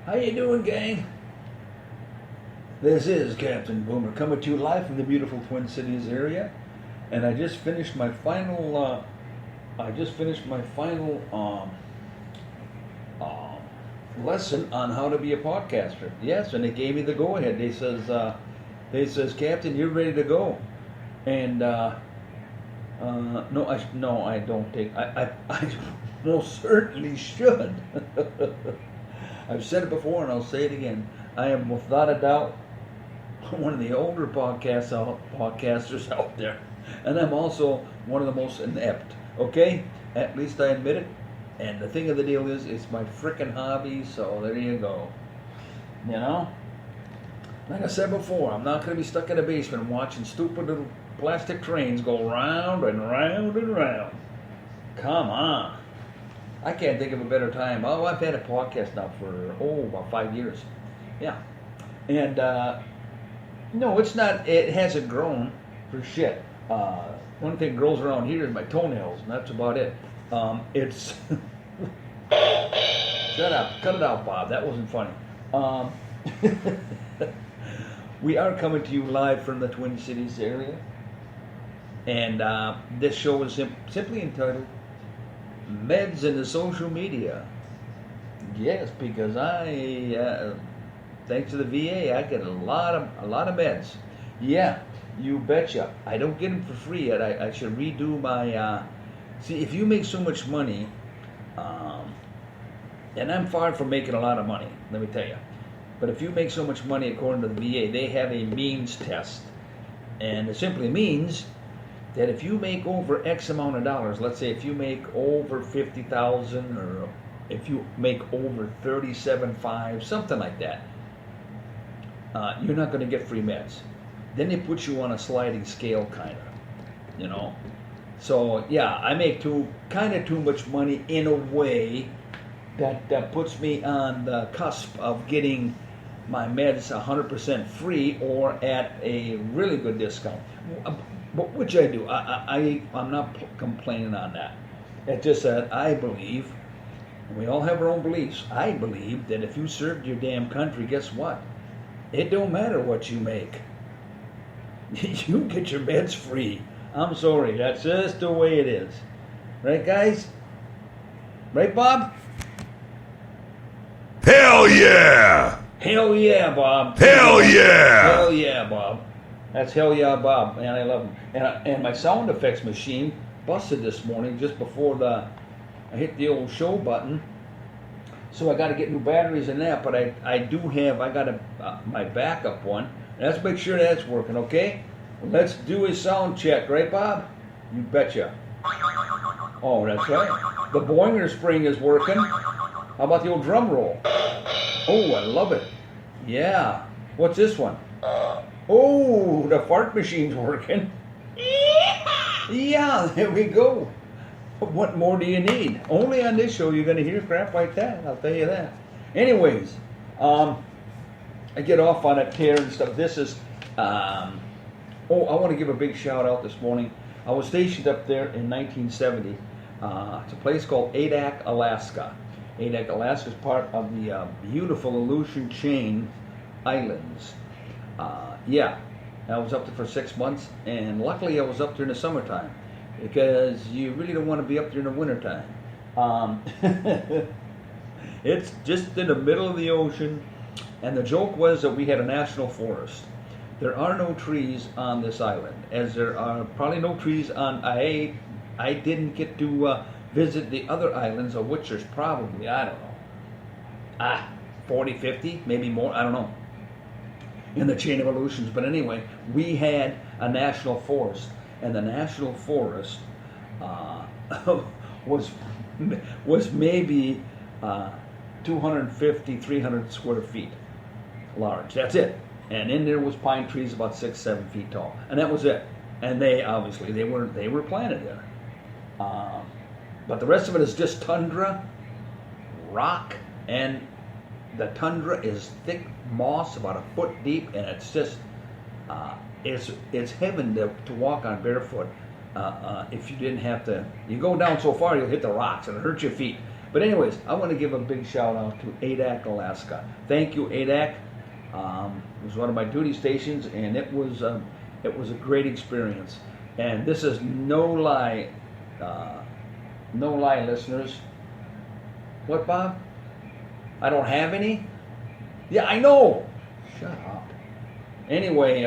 How you doing, gang? This is Captain Boomer coming to you live from the beautiful Twin Cities area, and I just finished my final. Lesson on how to be a podcaster. Yes, and they gave me the go-ahead. They says, Captain, you're ready to go, and no, I don't think I most certainly should. I've said it before and I'll say it again. I am without a doubt one of the older podcasters out there. And I'm also one of the most inept. Okay? At least I admit it. And the thing of the deal is, it's my frickin' hobby, so there you go. You know? Like I said before, I'm not going to be stuck in a basement watching stupid little plastic trains go round and round and round. Come on. I can't think of a better time. Oh, I've had a podcast now for, about 5 years. Yeah. And, no, it's not, it hasn't grown for shit. One thing that grows around here is my toenails, and that's about it. It's, shut up, cut it out, Bob, that wasn't funny. We are coming to you live from the Twin Cities area. And, this show is simply entitled, Meds in the Social Media. Yes, because thanks to the VA, I get a lot of meds. Yeah, you betcha. I don't get them for free yet. I should redo my. See, if you make so much money, and I'm far from making a lot of money, let me tell you. But if you make so much money, according to the VA, they have a means test, and it simply means that if you make over X amount of dollars, let's say if you make over 50,000, or if you make over 37.5, something like that, you're not going to get free meds. Then they put you on a sliding scale, kind of, you know. So yeah, I make kind of too much money in a way that puts me on the cusp of getting my meds 100% free or at a really good discount. But which I do. I'm not complaining on that. It's just that I believe, and we all have our own beliefs, I believe that if you served your damn country, guess what? It don't matter what you make. You get your meds free. I'm sorry, that's just the way it is. Right, guys? Right, Bob? Hell yeah! Hell yeah, Bob. Hell yeah! Hell yeah, Bob. That's Hell Yeah Bob, man, I love him. And my sound effects machine busted this morning just before I hit the old show button. So I got to get new batteries in that, but I got my backup one. Let's make sure that's working, okay? Let's do a sound check, right, Bob? You betcha. Oh, that's right. The Boinger spring is working. How about the old drum roll? Oh, I love it. Yeah. What's this one? Oh, the fart machine's working. Yeah, there we go. What more do you need? Only on this show you're going to hear crap like that, I'll tell you that. Anyways, I get off on a tear and stuff. This is, I want to give a big shout out this morning. I was stationed up there in 1970. It's a place called Adak, Alaska. Adak, Alaska is part of the beautiful Aleutian Chain Islands. Yeah, I was up there for 6 months, and luckily I was up there in the summertime, because you really don't want to be up there in the wintertime. It's just in the middle of the ocean, and the joke was that we had a national forest. there are no trees on this island, as there are probably no trees on. I didn't get to visit the other islands, of which there's probably, I don't know, 40, 50, maybe more. I don't know. In the chain of illusions, but anyway, we had a national forest, and the national forest was maybe 250, 300 square feet large. That's it. And in there was pine trees about 6, 7 feet tall, and that was it. And they obviously they were planted there. But the rest of it is just tundra, rock, and the tundra is thick moss about a foot deep, and it's just it's heaven to walk on barefoot. If you didn't have to, you go down so far you'll hit the rocks and it hurts your feet. But anyways, I want to give a big shout out to Adak, Alaska. Thank you, Adak. It was one of my duty stations, and it was a great experience. And this is no lie, listeners. What, Bob? I don't have any? Yeah, I know. Shut up. Anyway,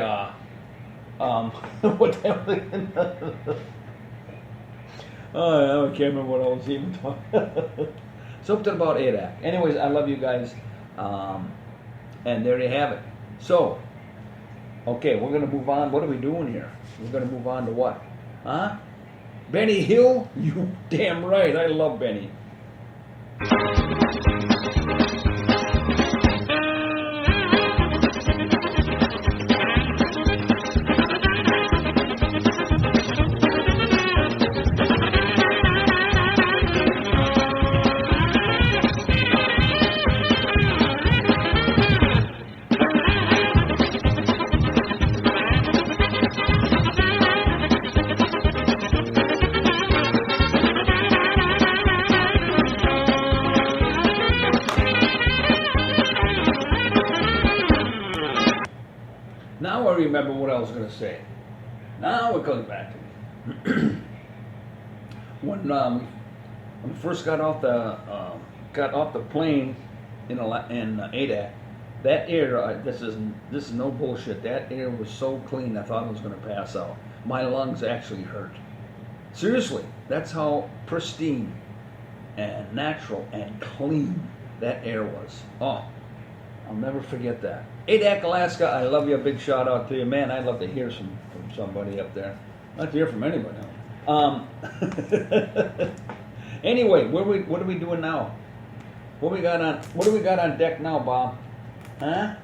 what the hell? Oh, I can't remember what I was even talking. Something about ADAC. Anyways, I love you guys. And there you have it. So, okay, we're going to move on. What are we doing here? We're going to move on to what? Huh? Benny Hill? You damn right. I love Benny. Now I remember what I was going to say. Now it comes back to me. When we first got off the plane in Adak, that air, this is no bullshit. That air was so clean, I thought I was going to pass out. My lungs actually hurt. Seriously, that's how pristine and natural and clean that air was. Oh, I'll never forget that. Adak, Alaska, I love you. A big shout out to you. Man, I'd love to hear from somebody up there. I'd like to hear from anybody. Anyway, what are we doing now? What do we got on deck now, Bob? Huh?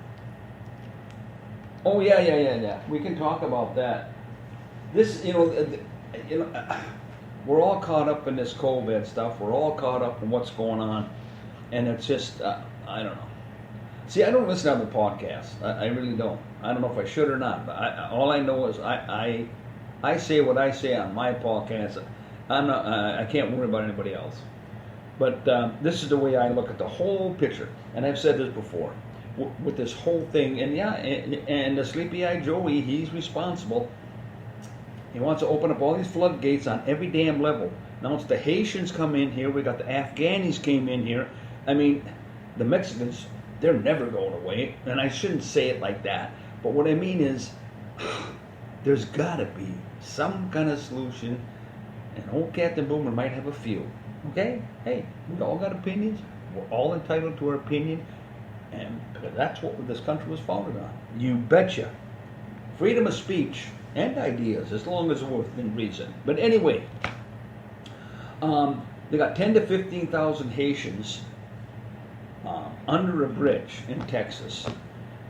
Oh yeah. We can talk about that. This, we're all caught up in this COVID stuff. We're all caught up in what's going on, and it's just I don't know. See, I don't listen to other podcasts. I really don't. I don't know if I should or not. But all I know is I say what I say on my podcast. I can't worry about anybody else. But this is the way I look at the whole picture. And I've said this before. With this whole thing, and the sleepy-eyed Joey, he's responsible. He wants to open up all these floodgates on every damn level. Now it's the Haitians come in here. We got the Afghanis came in here. I mean, the Mexicans, they're never going away, and I shouldn't say it like that. But what I mean is, there's got to be some kind of solution, and old Captain Boomer might have a few. Okay? Hey, we all got opinions. We're all entitled to our opinion, and that's what this country was founded on. You betcha. Freedom of speech and ideas, as long as we're within reason. But anyway, they got 10 to 15,000 Haitians under a bridge in Texas.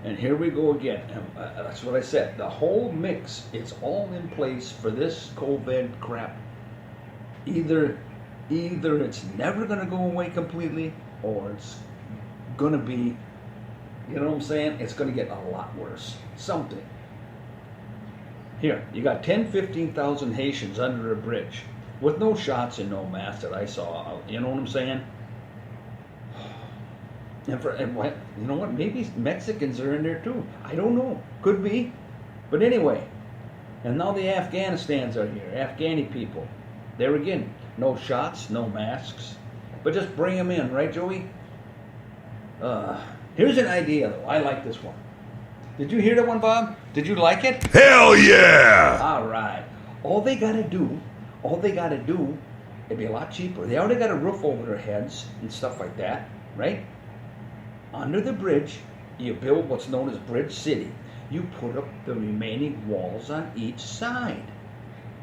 And here we go again. That's what I said. The whole mix, it's all in place for this COVID crap. Either it's never going to go away completely, or it's going to be, you know what I'm saying? It's going to get a lot worse. Something. Here, you got 10, 15,000 Haitians under a bridge with no shots and no masks that I saw. You know what I'm saying? And you know what? Maybe Mexicans are in there too. I don't know. Could be. But anyway, and now the Afghanistans are here. Afghani people. There again, no shots, no masks. But just bring them in, right, Joey? Here's an idea, though. I like this one. Did you hear that one, Bob? Did you like it? Hell yeah! All right. All they gotta do, it'd be a lot cheaper. They already got a roof over their heads and stuff like that, right? Under the bridge, you build what's known as Bridge City. You put up the remaining walls on each side,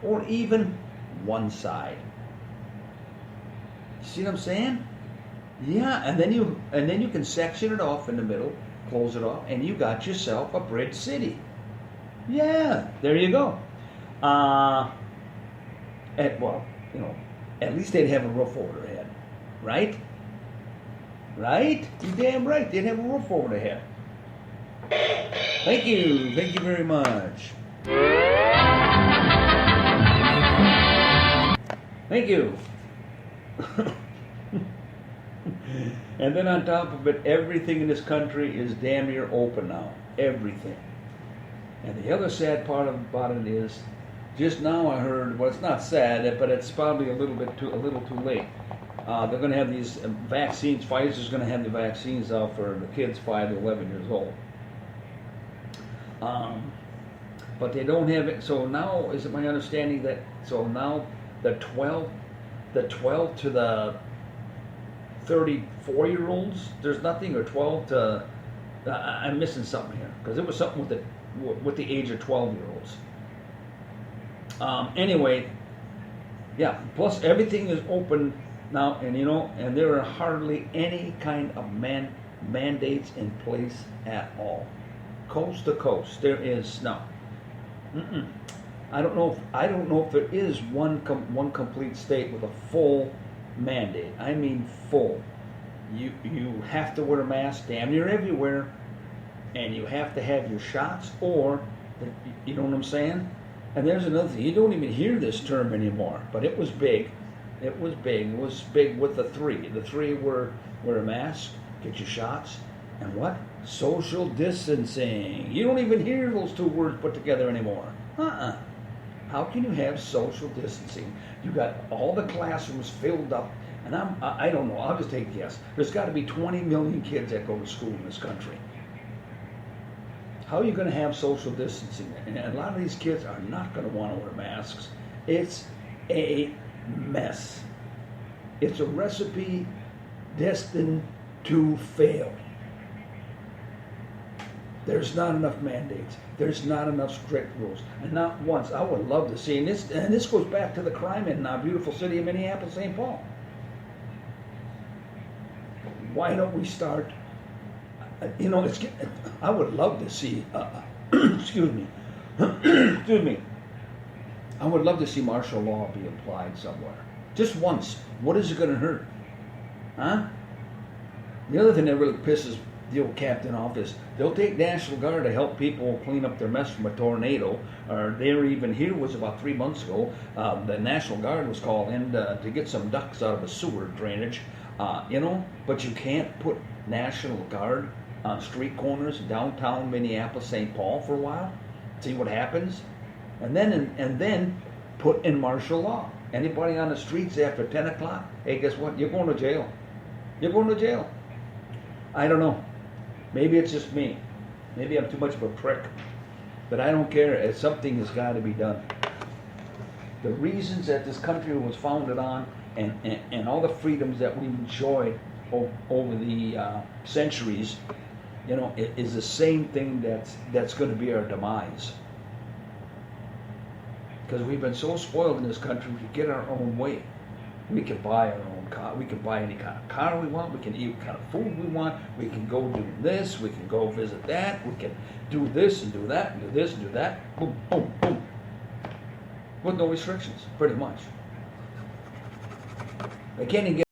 or even one side. See what I'm saying? Yeah, and then you can section it off in the middle, close it off, and you got yourself a Bridge City. Yeah, there you go. At least they'd have a roof over their head, right? Right? You're damn right. They'd have a roof over their head. Thank you very much. Thank you. And then on top of it, everything in this country is damn near open now. Everything. And the other sad part about it is, just now I heard, well, it's not sad, but it's probably a little too late. They're going to have these vaccines. Pfizer's going to have the vaccines out for the kids 5 to 11 years old. But they don't have it. So now, is it my understanding that now the 12 to the 34-year-olds, there's nothing, or 12 to I'm missing something here, because it was something with the age of 12-year-olds. Anyway, yeah. Plus everything is open now, and there are hardly any kind of mandates in place at all, coast to coast. There is no. I don't know if there is one complete state with a full mandate. I mean full. You have to wear a mask damn near everywhere, and you have to have your shots, or you know what I'm saying. And there's another thing. You don't even hear this term anymore, but it was big. It was big. It was big with the three. The three were wear a mask, get your shots, and what? Social distancing. You don't even hear those two words put together anymore. How can you have social distancing? You got all the classrooms filled up, and I don't know. I'll just take a guess. There's got to be 20 million kids that go to school in this country. How are you going to have social distancing? And a lot of these kids are not going to want to wear masks. It's a mess. It's a recipe destined to fail. There's not enough mandates. There's not enough strict rules. And not once. I would love to see, and this goes back to the crime in our beautiful city of Minneapolis, St. Paul. Why don't we start? I would love to see. Excuse me. Excuse me. I would love to see martial law be applied somewhere, just once. What is it going to hurt? Huh? The other thing that really pisses the old captain off is they'll take National Guard to help people clean up their mess from a tornado. Or they were even here was about 3 months ago. The National Guard was called in to get some ducks out of a sewer drainage. But you can't put National Guard on street corners in downtown Minneapolis, St. Paul for a while. See what happens, and then put in martial law. Anybody on the streets after 10 o'clock, hey, guess what? You're going to jail. You're going to jail. I don't know. Maybe it's just me. Maybe I'm too much of a prick. But I don't care. Something has got to be done. The reasons that this country was founded on, and all the freedoms that we've enjoyed over the centuries, is the same thing that's going to be our demise. Because we've been so spoiled in this country, we can get our own way. We can buy our own car. We can buy any kind of car we want. We can eat what kind of food we want. We can go do this. We can go visit that. We can do this and do that, and do this and do that. Boom, boom, boom. With no restrictions, pretty much. They can't even get